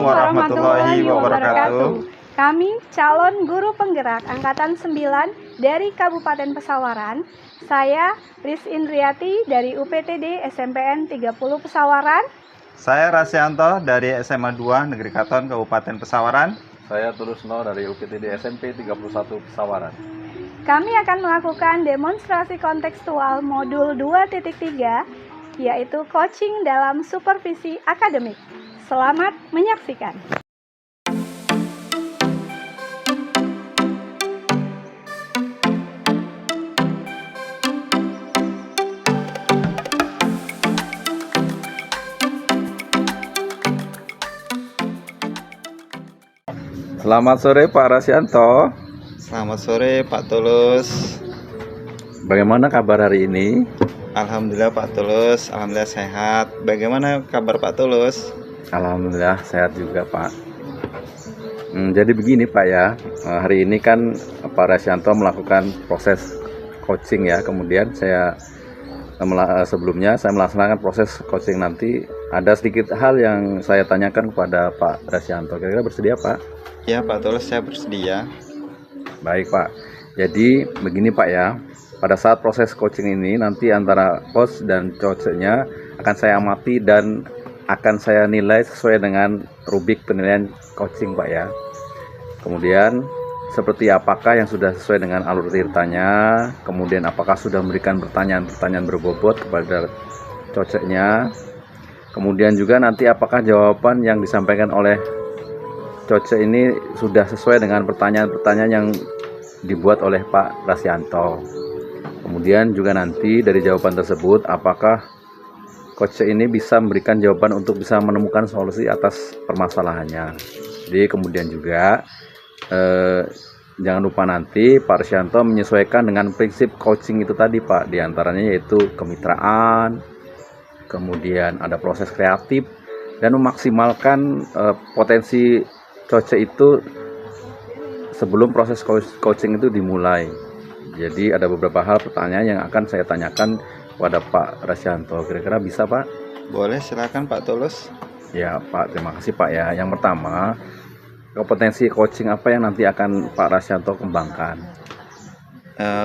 warahmatullahi wabarakatuh. Kami calon guru penggerak Angkatan 9 dari Kabupaten Pesawaran. Saya Riz Indriati dari UPTD SMPN 30 Pesawaran. Saya Rasyanto dari SMA 2 Negeri Katon Kabupaten Pesawaran. Saya Tulusno dari UPTD SMP 31 Pesawaran. Kami akan melakukan demonstrasi kontekstual modul 2.3, yaitu coaching dalam supervisi akademik. Selamat menyaksikan. Selamat sore Pak Rasyanto. Selamat sore Pak Tulus. Bagaimana kabar hari ini? Alhamdulillah Pak Tulus, alhamdulillah sehat. Bagaimana kabar Pak Tulus? Alhamdulillah sehat juga Pak. Jadi begini Pak ya, hari ini kan Pak Rasyanto melakukan proses coaching ya. Kemudian sebelumnya saya melaksanakan proses coaching nanti. Ada sedikit hal yang saya tanyakan kepada Pak Rasyanto. Kira-kira bersedia Pak? Ya Pak Tulus, saya bersedia. Baik Pak, jadi begini Pak ya, pada saat proses coaching ini nanti antara coach dan coachnya akan saya amati dan akan saya nilai sesuai dengan rubrik penilaian coaching Pak ya. Kemudian seperti apakah yang sudah sesuai dengan alur ceritanya, kemudian apakah sudah memberikan pertanyaan-pertanyaan berbobot kepada coachnya, kemudian juga nanti apakah jawaban yang disampaikan oleh coach ini sudah sesuai dengan pertanyaan-pertanyaan yang dibuat oleh Pak Rasyanto. Kemudian juga nanti dari jawaban tersebut apakah coach ini bisa memberikan jawaban untuk bisa menemukan solusi atas permasalahannya. Jadi kemudian juga jangan lupa nanti Pak Rasyanto menyesuaikan dengan prinsip coaching itu tadi Pak, diantaranya yaitu kemitraan, kemudian ada proses kreatif dan memaksimalkan potensi coach itu sebelum proses coaching itu dimulai. Jadi ada beberapa hal pertanyaan yang akan saya tanyakan kepada Pak Rasyanto. Kira-kira bisa Pak? Boleh, silakan Pak Tulus. Ya Pak, terima kasih Pak ya. Yang pertama, kompetensi coaching apa yang nanti akan Pak Rasyanto kembangkan?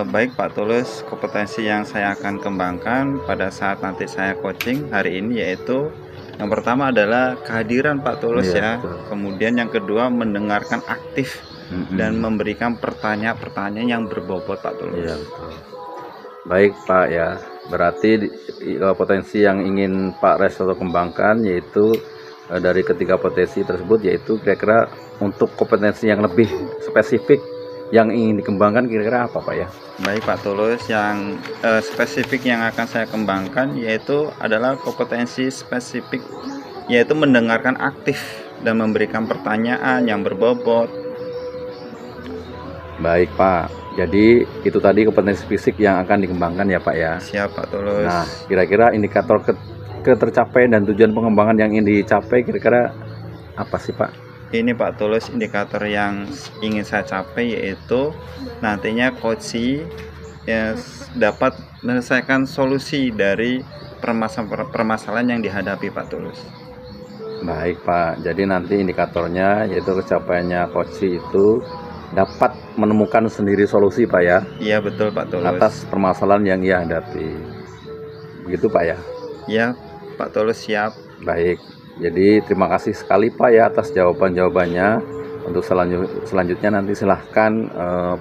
Baik Pak Tulus, kompetensi yang saya akan kembangkan pada saat nanti saya coaching hari ini yaitu yang pertama adalah kehadiran Pak Tulus ya. Betul. Kemudian yang kedua mendengarkan aktif dan memberikan pertanyaan-pertanyaan yang berbobot Pak Tulus. Iya, betul. Baik Pak ya, berarti potensi yang ingin Pak Rasyanto kembangkan yaitu dari ketiga potensi tersebut yaitu kira-kira untuk kompetensi yang lebih spesifik yang ingin dikembangkan kira-kira apa Pak ya? Baik Pak Tulus, yang spesifik yang akan saya kembangkan yaitu adalah kompetensi spesifik yaitu mendengarkan aktif dan memberikan pertanyaan yang berbobot. Baik Pak, jadi itu tadi kompetensi fisik yang akan dikembangkan ya Pak ya. Siap Pak Tulus. Nah, kira-kira indikator ketercapaian dan tujuan pengembangan yang ingin dicapai kira-kira apa sih Pak? Ini Pak Tulus, indikator yang ingin saya capai yaitu nantinya coach dapat menyelesaikan solusi dari permasalahan yang dihadapi Pak Tulus. Baik Pak, jadi nanti indikatornya yaitu kecapaiannya coach itu dapat menemukan sendiri solusi Pak ya. Iya betul Pak Tulus. Atas permasalahan yang ia hadapi. Begitu Pak ya? Iya Pak Tulus, siap. Baik, jadi terima kasih sekali Pak ya atas jawaban-jawabannya. Untuk selanjutnya nanti silahkan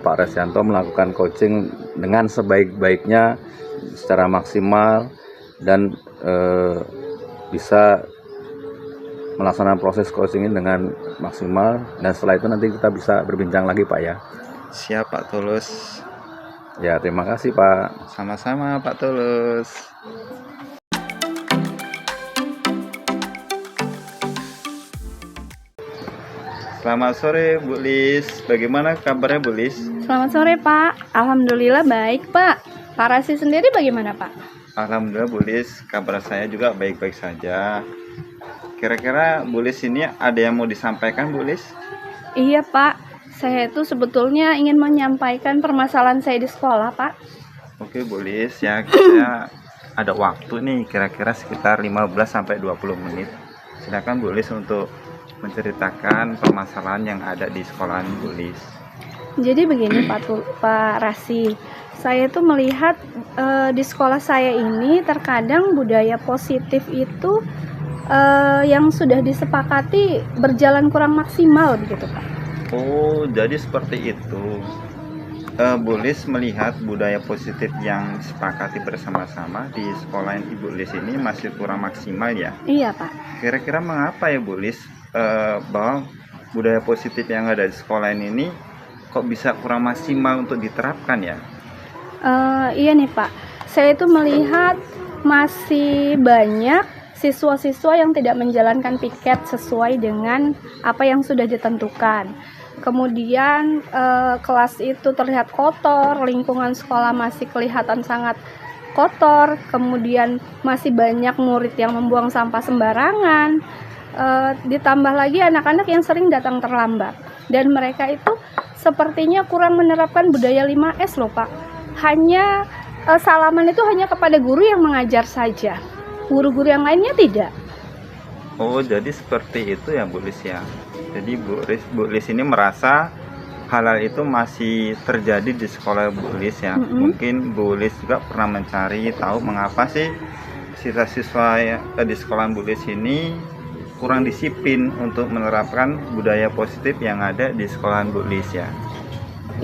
Pak Rasyanto melakukan coaching dengan sebaik-baiknya secara maksimal dan bisa melaksanakan proses coaching ini dengan maksimal, dan setelah itu nanti kita bisa berbincang lagi Pak ya. Siap Pak Tulus. Ya, terima kasih Pak. Sama-sama Pak Tulus. Selamat sore Bu Lis, bagaimana kabarnya Bu Lis? Selamat sore Pak, alhamdulillah baik Pak. Pak Rasi sendiri bagaimana Pak? Alhamdulillah Bu Lis, kabar saya juga baik-baik saja. Kira-kira Bu Lis ini ada yang mau disampaikan Bu Lis? Iya Pak, saya itu sebetulnya ingin menyampaikan permasalahan saya di sekolah Pak. Oke Bu Lis, ya kita ada waktu nih kira-kira sekitar 15-20 menit. Silakan Bu Lis untuk menceritakan permasalahan yang ada di sekolahan Bu Lis. Jadi begini Pak Rasi, saya tuh melihat di sekolah saya ini terkadang budaya positif itu yang sudah disepakati berjalan kurang maksimal begitu Pak. Oh, jadi seperti itu. Bu Lis melihat budaya positif yang disepakati bersama-sama di sekolah Ibu Lis ini masih kurang maksimal ya? Iya Pak. Kira-kira mengapa ya Bu Lis bahwa budaya positif yang ada di sekolah ini kok bisa kurang maksimal untuk diterapkan ya? Iya nih Pak, saya itu melihat masih banyak siswa-siswa yang tidak menjalankan piket sesuai dengan apa yang sudah ditentukan. Kemudian kelas itu terlihat kotor, lingkungan sekolah masih kelihatan sangat kotor, kemudian masih banyak murid yang membuang sampah sembarangan, ditambah lagi anak-anak yang sering datang terlambat. Dan mereka itu sepertinya kurang menerapkan budaya 5S loh Pak. Hanya salaman itu hanya kepada guru yang mengajar saja, guru-guru yang lainnya tidak. Oh, jadi seperti itu ya Bu Lis ya. Jadi Bu Lis ini merasa hal-hal itu masih terjadi di sekolah Bu Lis ya. Mungkin Bu Lis juga pernah mencari tahu mengapa sih siswa-siswa di sekolah Bu Lis ini kurang disiplin untuk menerapkan budaya positif yang ada di sekolahan Bu Lis ya.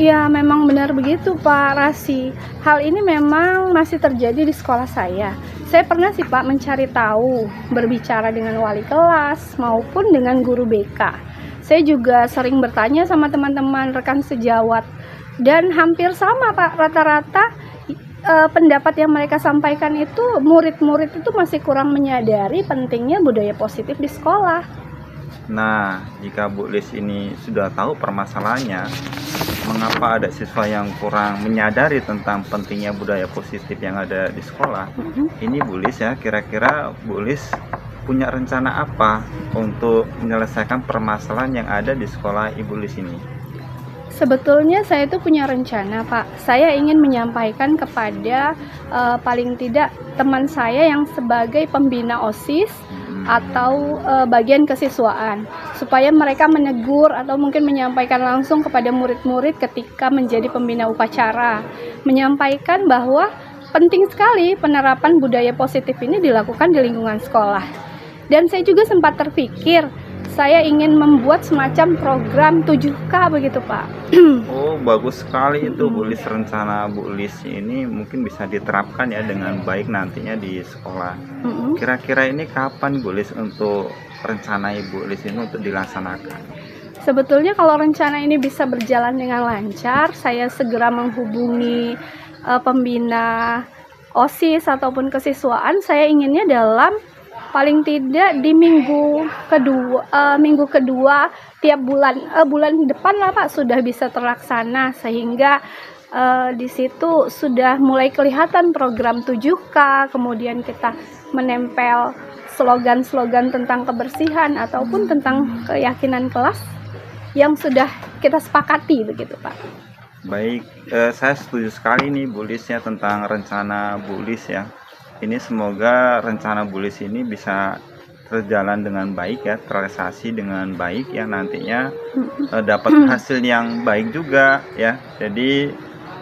Ya, memang benar begitu Pak Rasi. Hal ini memang masih terjadi di sekolah saya. Saya pernah sih Pak mencari tahu, berbicara dengan wali kelas maupun dengan guru BK. Saya juga sering bertanya sama teman-teman rekan sejawat. Dan hampir sama Pak, rata-rata pendapat yang mereka sampaikan itu murid-murid itu masih kurang menyadari pentingnya budaya positif di sekolah. Nah, jika Bu Lis ini sudah tahu permasalahannya, mengapa ada siswa yang kurang menyadari tentang pentingnya budaya positif yang ada di sekolah? Ini Bu Lis ya, kira-kira Bu Lis punya rencana apa untuk menyelesaikan permasalahan yang ada di sekolah Ibu Lis ini? Sebetulnya saya itu punya rencana Pak. Saya ingin menyampaikan kepada paling tidak teman saya yang sebagai pembina OSIS atau bagian kesiswaan, supaya mereka menegur atau mungkin menyampaikan langsung kepada murid-murid ketika menjadi pembina upacara, menyampaikan bahwa penting sekali penerapan budaya positif ini dilakukan di lingkungan sekolah. Dan saya juga sempat terpikir saya ingin membuat semacam program 7K begitu Pak. Oh, bagus sekali itu Bu Lis. Rencana Bu Lis ini mungkin bisa diterapkan ya dengan baik nantinya di sekolah. Kira-kira ini kapan Bu Lis untuk rencana Ibu Lis ini untuk dilaksanakan? Sebetulnya kalau rencana ini bisa berjalan dengan lancar, saya segera menghubungi pembina OSIS ataupun kesiswaan. Saya inginnya dalam paling tidak di minggu kedua tiap bulan depan lah Pak sudah bisa terlaksana, sehingga di situ sudah mulai kelihatan program 7K, kemudian kita menempel slogan-slogan tentang kebersihan ataupun tentang keyakinan kelas yang sudah kita sepakati begitu Pak. Baik, saya setuju sekali nih Bu Lis ya tentang rencana Bu Lis ya. Ini semoga rencana Bu Lis ini bisa berjalan dengan baik ya, terrealisasi dengan baik ya, nantinya dapat hasil yang baik juga ya. Jadi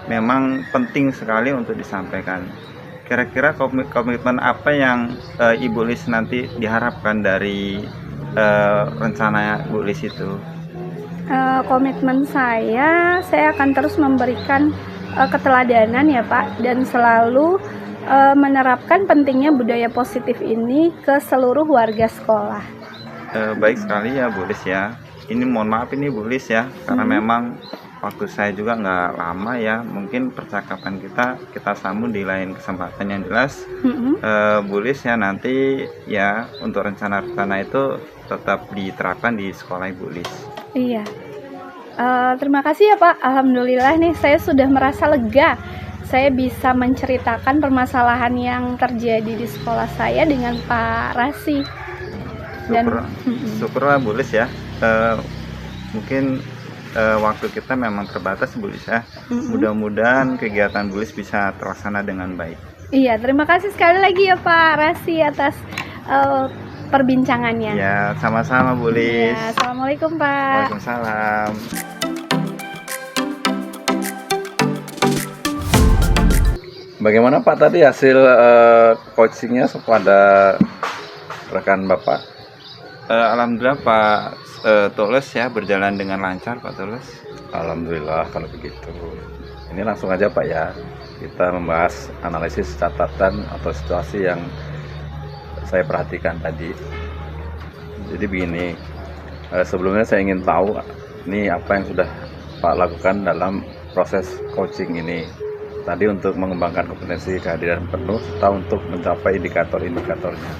memang penting sekali untuk disampaikan. Kira-kira komitmen apa yang Ibu Lis nanti diharapkan dari rencana Bu Lis itu? Komitmen saya akan terus memberikan keteladanan ya Pak, dan selalu menerapkan pentingnya budaya positif ini ke seluruh warga sekolah. Baik sekali ya Bu Lis ya. Ini mohon maaf ini Bu Lis ya, karena memang waktu saya juga nggak lama ya. Mungkin percakapan kita sambung di lain kesempatan yang jelas. Bu Lis ya, nanti ya untuk rencana-rencana itu tetap diterapkan di sekolah Ibu Lis. Iya. Terima kasih ya Pak. Alhamdulillah nih saya sudah merasa lega. Saya bisa menceritakan permasalahan yang terjadi di sekolah saya dengan Pak Rasi. Syukurlah Bu Lis ya. Mungkin waktu kita memang terbatas Bu Lis ya. Mudah-mudahan kegiatan Bu Lis bisa terlaksana dengan baik. Iya, terima kasih sekali lagi ya Pak Rasi atas perbincangannya. Ya, sama-sama Bu Lis. Ya, Assalamualaikum Pak. Waalaikumsalam. Bagaimana Pak tadi hasil coachingnya kepada rekan Bapak? Alhamdulillah Pak Tulus ya, berjalan dengan lancar Pak Tulus. Alhamdulillah kalau begitu. Ini langsung aja Pak ya, kita membahas analisis catatan atau situasi yang saya perhatikan tadi. Jadi begini, sebelumnya saya ingin tahu ini apa yang sudah Pak lakukan dalam proses coaching ini. Tadi untuk mengembangkan kompetensi kehadiran penuh serta untuk mencapai indikator-indikatornya.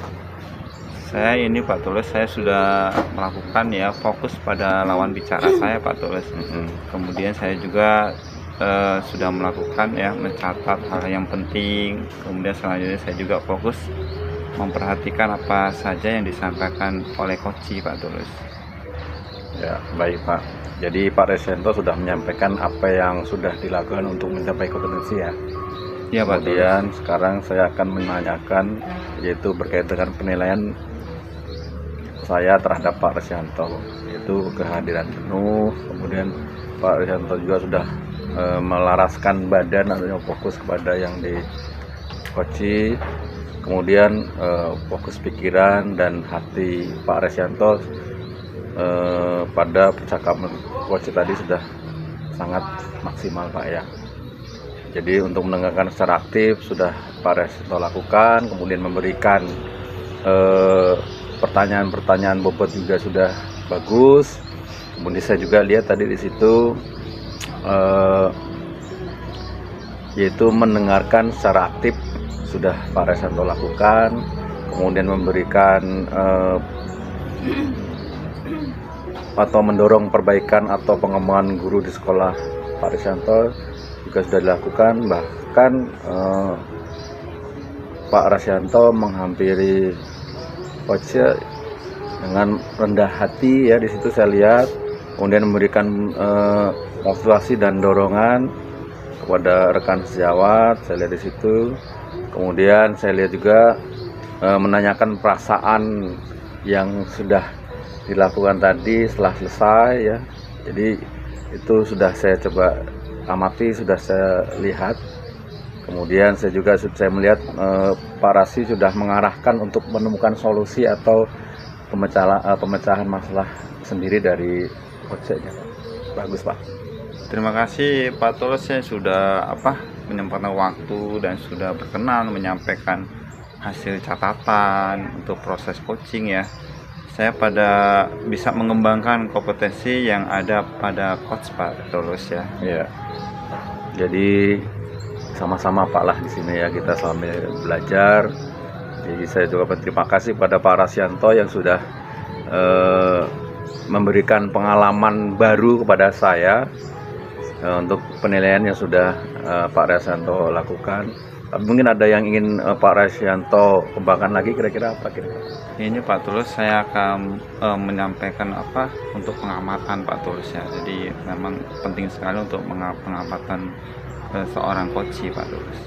Saya ini Pak Tulus, saya sudah melakukan ya fokus pada lawan bicara saya Pak Tulus. Kemudian saya juga sudah melakukan ya mencatat hal yang penting. Kemudian selanjutnya saya juga fokus memperhatikan apa saja yang disampaikan oleh coach Pak Tulus. Ya, baik Pak. Jadi Pak Resento sudah menyampaikan apa yang sudah dilakukan untuk mencapai kompetensi ya. Ya Pak Tulus. Kemudian sekarang saya akan menanyakan yaitu berkaitan dengan penilaian saya terhadap Pak Resento, yaitu kehadiran penuh. Kemudian Pak Resento juga sudah melaraskan badan atau fokus kepada yang di coach. Kemudian fokus pikiran dan hati Pak Resento pada percakapan coach tadi sudah sangat maksimal Pak ya. Jadi untuk mendengarkan secara aktif sudah Pak Resento lakukan, kemudian memberikan pertanyaan-pertanyaan bobot juga sudah bagus. Kemudian saya juga lihat tadi di situ yaitu mendengarkan secara aktif sudah Pak Resento lakukan, kemudian memberikan atau mendorong perbaikan atau pengembangan guru di sekolah Pak Resento juga sudah dilakukan. Bahkan Pak Resento menghampiri coach dengan rendah hati ya, di situ saya lihat, kemudian memberikan motivasi dan dorongan kepada rekan sejawat, saya lihat di situ. Kemudian saya lihat juga menanyakan perasaan yang sudah dilakukan tadi setelah selesai ya. Jadi itu sudah saya coba amati, sudah saya lihat. Kemudian saya juga melihat Pak Rasi sudah mengarahkan untuk menemukan solusi atau pemecahan masalah sendiri dari coachnya. Bagus Pak. Terima kasih Pak Tulus, saya sudah menyempatkan waktu dan sudah berkenan menyampaikan hasil catatan untuk proses coaching ya. Saya bisa mengembangkan kompetensi yang ada pada coach Pak Tulus ya. Iya. Jadi sama-sama Pak lah di sini ya, kita sambil belajar. Jadi saya juga berterima kasih pada Pak Rasyanto yang sudah memberikan pengalaman baru kepada saya untuk penilaian yang sudah Pak Rasyanto lakukan. Tapi mungkin ada yang ingin Pak Rasyanto kembangkan lagi, kira-kira apa kira-kira? Ini Pak Tulus, saya akan menyampaikan untuk pengamatan Pak Tulus ya. Jadi memang penting sekali untuk pengamatan seorang coach Pak Tulus.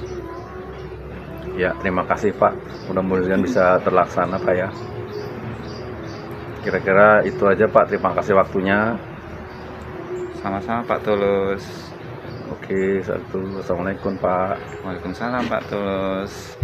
Ya, terima kasih Pak. Mudah-mudahan bisa terlaksana Pak ya. Kira-kira itu aja Pak. Terima kasih waktunya. Sama-sama Pak Tulus. Oke, satu. Assalamualaikum Pak. Waalaikumsalam Pak Tulus.